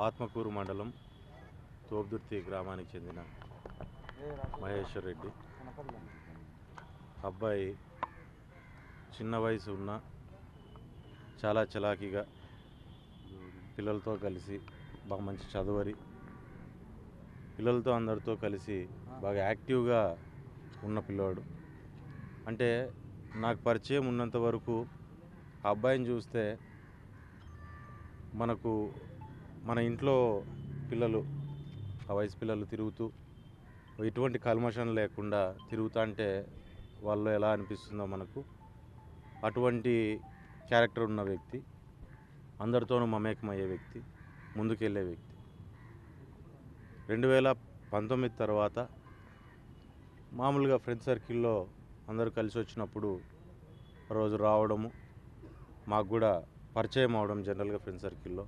ఆత్మకూరు మండలం తోపుదుర్తి గ్రామానికి చెందిన మహేశ్వర్ రెడ్డి. అబ్బాయి చిన్న వయసు ఉన్న చాలా చలాకీగా పిల్లలతో కలిసి బాగా మంచి చదువరి, పిల్లలతో అందరితో కలిసి బాగా యాక్టివ్గా ఉన్న పిల్లోడు. అంటే నాకు పరిచయం ఉన్నంత వరకు ఆ అబ్బాయిని చూస్తే మన ఇంట్లో పిల్లలు, ఆ వయసు పిల్లలు తిరుగుతూ ఎటువంటి కల్మషం లేకుండా తిరుగుతా అంటే వాళ్ళు ఎలా అనిపిస్తుందో మనకు, అటువంటి క్యారెక్టర్ ఉన్న వ్యక్తి, అందరితోనూ మమేకమయ్యే వ్యక్తి, ముందుకెళ్ళే వ్యక్తి. 2019 తర్వాత మామూలుగా ఫ్రెండ్ సర్కిల్లో అందరూ కలిసి వచ్చినప్పుడు రోజు రావడము, మాకు కూడా పరిచయం అవడం, జనరల్గా ఫ్రెండ్ సర్కిల్లో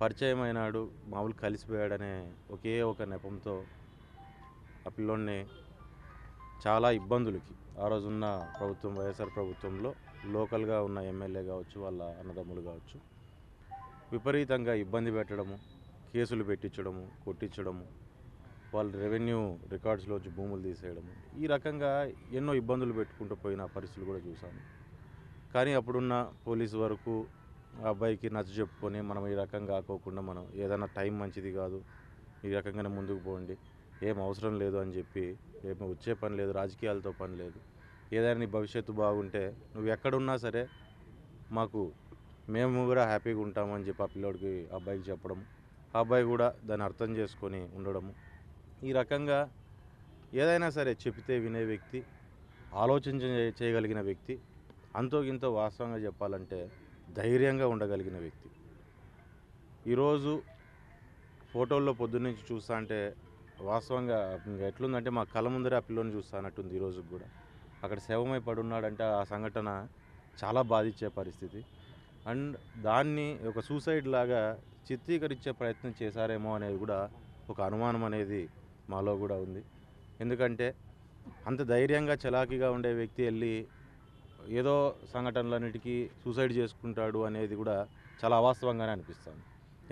పరిచయం అయినాడు, మామూలు కలిసిపోయాడనే ఒకే ఒక నెపంతో ఆ పిల్లోడిని చాలా ఇబ్బందులకి, ఆ రోజున్న ప్రభుత్వం, వైఎస్ఆర్ ప్రభుత్వంలో లోకల్గా ఉన్న ఎమ్మెల్యే కావచ్చు, వాళ్ళ అన్నదమ్ములు కావచ్చు, విపరీతంగా ఇబ్బంది పెట్టడము, కేసులు పెట్టించడము, కొట్టించడము, వాళ్ళ రెవెన్యూ రికార్డ్స్లోంచి భూములు తీసేయడము, ఈ రకంగా ఎన్నో ఇబ్బందులు పెట్టుకుంటూ పోయిన పరిస్థితులు కూడా చూసాము. కానీ అప్పుడున్న పోలీసు వరకు ఆ అబ్బాయికి నచ్చ చెప్పుకొని, మనం ఈ రకంగా కాకోకుండా మనం ఏదైనా టైం మంచిది కాదు, ఈ రకంగానే ముందుకు పోండి, ఏం అవసరం లేదు అని చెప్పి, ఏమి వచ్చే పని లేదు, రాజకీయాలతో పని లేదు, ఏదైనా నీ భవిష్యత్తు బాగుంటే నువ్వు ఎక్కడున్నా సరే మేము కూడా హ్యాపీగా ఉంటామని చెప్పి ఆ పిల్లోడికి, అబ్బాయికి చెప్పడం, ఆ అబ్బాయి కూడా దాన్ని అర్థం చేసుకొని ఉండడము, ఈ రకంగా ఏదైనా సరే చెబితే వినే వ్యక్తి, చేయగలిగిన వ్యక్తి, అంతో ఇంతో వాస్తవంగా చెప్పాలంటే ధైర్యంగా ఉండగలిగిన వ్యక్తి. ఈరోజు ఫోటోల్లో పొద్దున్నుంచి చూస్తా అంటే వాస్తవంగా ఎట్లుందంటే మా కళ్ళ ముందరే ఆ పిల్లోని చూస్తానట్టుంది. ఈరోజు కూడా అక్కడ శవమై పడున్నాడంటే ఆ సంఘటన చాలా బాధించే పరిస్థితి. అండ్ దాన్ని ఒక సూసైడ్ లాగా చిత్రీకరించే ప్రయత్నం చేశారేమో అనేది కూడా ఒక అనుమానం అనేది మాలో కూడా ఉంది. ఎందుకంటే అంత ధైర్యంగా చలాకీగా ఉండే వ్యక్తి వెళ్ళి ఏదో సంఘటనలన్నిటికీ సూసైడ్ చేసుకుంటాడు అనేది కూడా చాలా అవాస్తవంగానే అనిపిస్తుంది.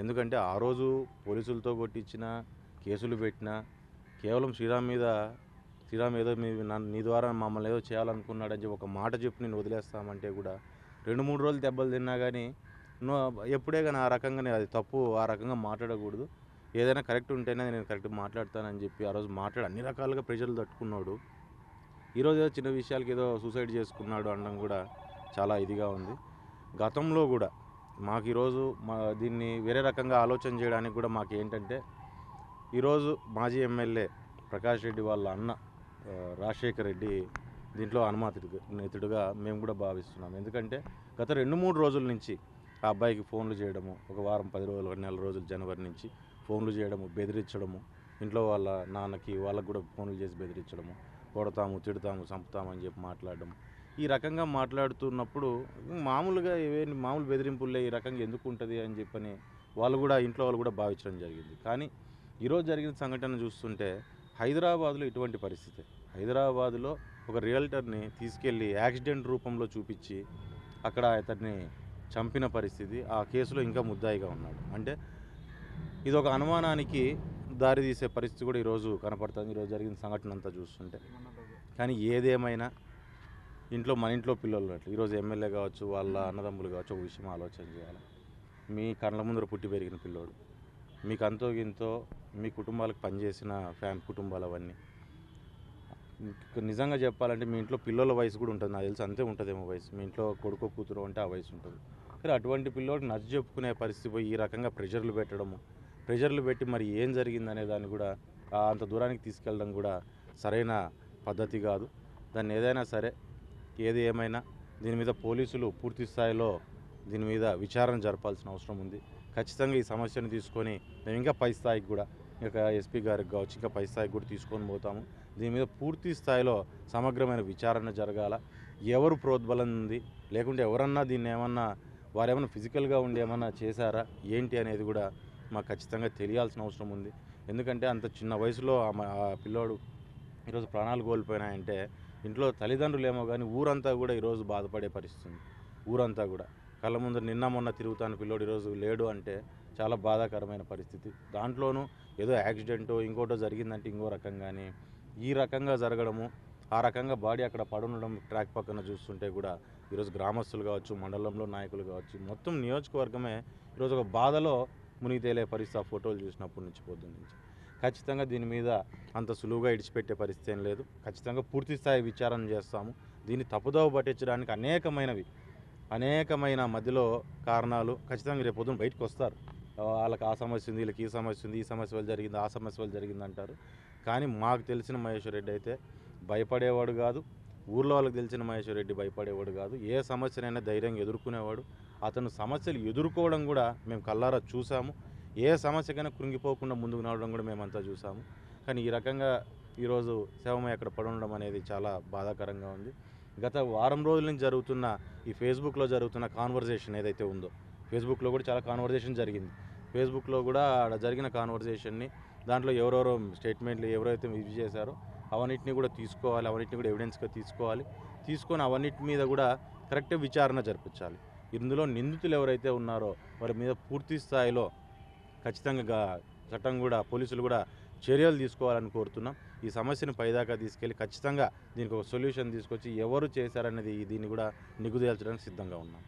ఎందుకంటే ఆ రోజు పోలీసులతో కొట్టించిన, కేసులు పెట్టినా, కేవలం శ్రీరామ్ ఏదో నీ ద్వారా మమ్మల్ని ఏదో చేయాలనుకున్నాడని చెప్పి ఒక మాట చెప్పి నేను వదిలేస్తామంటే కూడా 2-3 రోజులు దెబ్బలు తిన్నా కానీ ఎప్పుడే కానీ ఆ రకంగానే, అది తప్పు, ఆ రకంగా మాట్లాడకూడదు, ఏదైనా కరెక్ట్ ఉంటేనే నేను కరెక్ట్గా మాట్లాడతానని చెప్పి ఆ రోజు అన్ని రకాలుగా ప్రెషర్లు తట్టుకున్నాడు. ఈరోజు ఏదో చిన్న విషయాలకి ఏదో సూసైడ్ చేసుకున్నాడు అనడం కూడా చాలా ఇదిగా ఉంది. గతంలో కూడా మాకు ఈరోజు దీన్ని వేరే రకంగా ఆలోచన చేయడానికి కూడా మాకు ఏంటంటే, ఈరోజు మాజీ ఎమ్మెల్యే ప్రకాష్ రెడ్డి వాళ్ళ అన్న రాజశేఖర్ రెడ్డి దీంట్లో అనుమానితుడుగా మేము కూడా భావిస్తున్నాం. ఎందుకంటే గత 2-3 రోజుల నుంచి ఆ అబ్బాయికి ఫోన్లు చేయడము, ఒక వారం 10 రోజులు, నెల రోజులు జనవరి నుంచి ఫోన్లు చేయడము, బెదిరించడము, ఇంట్లో వాళ్ళ నాన్నకి వాళ్ళకు కూడా ఫోన్లు చేసి బెదిరించడము, కొడతాము, తిడతాము, చంపుతామని చెప్పి మాట్లాడడం, ఈ రకంగా మాట్లాడుతున్నప్పుడు మామూలుగా మామూలు బెదిరింపులే ఈ రకంగా ఎందుకు ఉంటుంది అని చెప్పని ఇంట్లో వాళ్ళు కూడా భావించడం జరిగింది. కానీ ఈరోజు జరిగిన సంఘటన చూస్తుంటే హైదరాబాదులో ఇటువంటి పరిస్థితి, హైదరాబాదులో ఒక రియల్టర్ని తీసుకెళ్ళి యాక్సిడెంట్ రూపంలో చూపించి అక్కడ అతన్ని చంపిన పరిస్థితి, ఆ కేసులో ఇంకా ముద్దాయిగా ఉన్నాడు. అంటే ఇది ఒక అనుమానానికి దారితీసే పరిస్థితి కూడా ఈరోజు కనపడుతుంది, ఈరోజు జరిగిన సంఘటన అంతా చూస్తుంటే. కానీ ఏదేమైనా మన ఇంట్లో పిల్లలు ఉన్నట్లు ఈరోజు ఎమ్మెల్యే కావచ్చు, వాళ్ళ అన్నదమ్ములు కావచ్చు, ఒక విషయం ఆలోచన చేయాలి. మీ కళ్ళ ముందర పుట్టి పెరిగిన పిల్లోడు, మీకు అంతో ఇంతో మీ కుటుంబాలకు పనిచేసిన కుటుంబాలు అవన్నీ, నిజంగా చెప్పాలంటే మీ ఇంట్లో పిల్లల వయసు కూడా ఉంటుంది, నాకు తెలిసి అంతే ఉంటుందేమో వయసు, మీ ఇంట్లో కొడుకో కూతురు అంటే ఆ వయసు ఉంటుంది. కానీ అటువంటి పిల్లోడికి నచ్చ చెప్పుకునే పరిస్థితి పోయి ఈ రకంగా ప్రెషర్లు పెట్టి మరి ఏం జరిగిందనే దాన్ని కూడా అంత దూరానికి తీసుకెళ్ళడం కూడా సరైన పద్ధతి కాదు. దాన్ని ఏదైనా సరే, ఏది ఏమైనా దీని మీద పోలీసులు పూర్తి స్థాయిలో దీని మీద విచారణ జరపాల్సిన అవసరం ఉంది. ఖచ్చితంగా ఈ సమస్యను తీసుకొని మేము ఇంకా పై స్థాయికి కూడా, ఇంకా ఎస్పీ గారికి కావచ్చు, ఇంకా పై స్థాయికి కూడా తీసుకొని పోతాము. దీని మీద పూర్తి స్థాయిలో సమగ్రమైన విచారణ జరగాల. ఎవరు ప్రోద్బలం ఉంది, లేకుంటే ఎవరన్నా దీన్ని వారేమన్నా ఫిజికల్గా ఉండి ఏమన్నా చేశారా ఏంటి అనేది కూడా మాకు ఖచ్చితంగా తెలియాల్సిన అవసరం ఉంది. ఎందుకంటే అంత చిన్న వయసులో ఆ పిల్లోడు ఈరోజు ప్రాణాలు కోల్పోయినాయంటే ఇంట్లో తల్లిదండ్రులు ఏమో కానీ ఊరంతా కూడా ఈరోజు బాధపడే పరిస్థితి ఉంది. ఊరంతా కూడా కళ్ళ ముందు నిన్న మొన్న తిరుగుతాను పిల్లోడు ఈరోజు లేడు అంటే చాలా బాధాకరమైన పరిస్థితి. దాంట్లోనూ ఏదో యాక్సిడెంటో ఇంకోటో జరిగిందంటే ఇంకో రకంగానే ఈ రకంగా జరగడము, ఆ రకంగా బాడీ అక్కడ పడుండడం ట్రాక్ పక్కన చూస్తుంటే కూడా ఈరోజు గ్రామస్తులు కావచ్చు, మండలంలో నాయకులు కావచ్చు, మొత్తం నియోజకవర్గమే ఈరోజు ఒక బాధలో మునిగి తేలే పరిస్థితి ఆ ఫోటోలు చూసినప్పటి నుంచి పొద్దున్న నుంచి. ఖచ్చితంగా దీని మీద అంత సులువుగా ఇడిచిపెట్టే పరిస్థితి ఏం లేదు. ఖచ్చితంగా పూర్తి స్థాయి విచారణ చేస్తాము. దీన్ని తప్పుదోవ పట్టించడానికి అనేకమైన మధ్యలో కారణాలు ఖచ్చితంగా రేపు పొద్దున బయటకు వస్తారు. వాళ్ళకి ఆ సమస్య ఉంది, వీళ్ళకి ఈ సమస్య ఉంది, ఈ సమస్య వల్ల జరిగింది, ఆ సమస్య వల్ల జరిగింది అంటారు. కానీ మాకు తెలిసిన మహేశ్వర్ రెడ్డి అయితే భయపడేవాడు కాదు. ఊర్లో వాళ్ళకి తెలిసిన మహేశ్వర్ రెడ్డి భయపడేవాడు కాదు. ఏ సమస్యనైనా ధైర్యంగా ఎదుర్కొనేవాడు. అతను సమస్యలు ఎదుర్కోవడం కూడా మేము కళ్ళారా చూసాము. ఏ సమస్యకైనా కృంగిపోకుండా ముందుకు నడవడం కూడా మేమంతా చూసాము. కానీ ఈ రకంగా ఈరోజు శవమై అక్కడ పడుండడం అనేది చాలా బాధాకరంగా ఉంది. గత వారం రోజుల నుంచి జరుగుతున్న ఈ ఫేస్బుక్లో జరుగుతున్న కాన్వర్జేషన్ ఏదైతే ఉందో, ఫేస్బుక్లో కూడా చాలా కాన్వర్జేషన్ జరిగింది. ఫేస్బుక్లో కూడా ఆడ జరిగిన కాన్వర్జేషన్ని దాంట్లో ఎవరెవరో స్టేట్మెంట్లు ఎవరైతే ఇది చేశారో అవన్నిటిని కూడా తీసుకోవాలి, అవన్నిటిని కూడా ఎవిడెన్స్గా తీసుకొని అవన్నిటి మీద కూడా కరెక్ట్ విచారణ జరిపించాలి. ఇందులో నిందితులు ఎవరైతే ఉన్నారో వారి మీద పూర్తి స్థాయిలో ఖచ్చితంగా చట్టం కూడా పోలీసులు కూడా చర్యలు తీసుకోవాలని కోరుతున్నాం. ఈ సమస్యను పైదాకా తీసుకెళ్ళి ఖచ్చితంగా దీనికి ఒక సొల్యూషన్ తీసుకొచ్చి ఎవరు చేశారనేది దీన్ని కూడా నిగ్గు తేల్చడానికి సిద్ధంగా ఉన్నాం.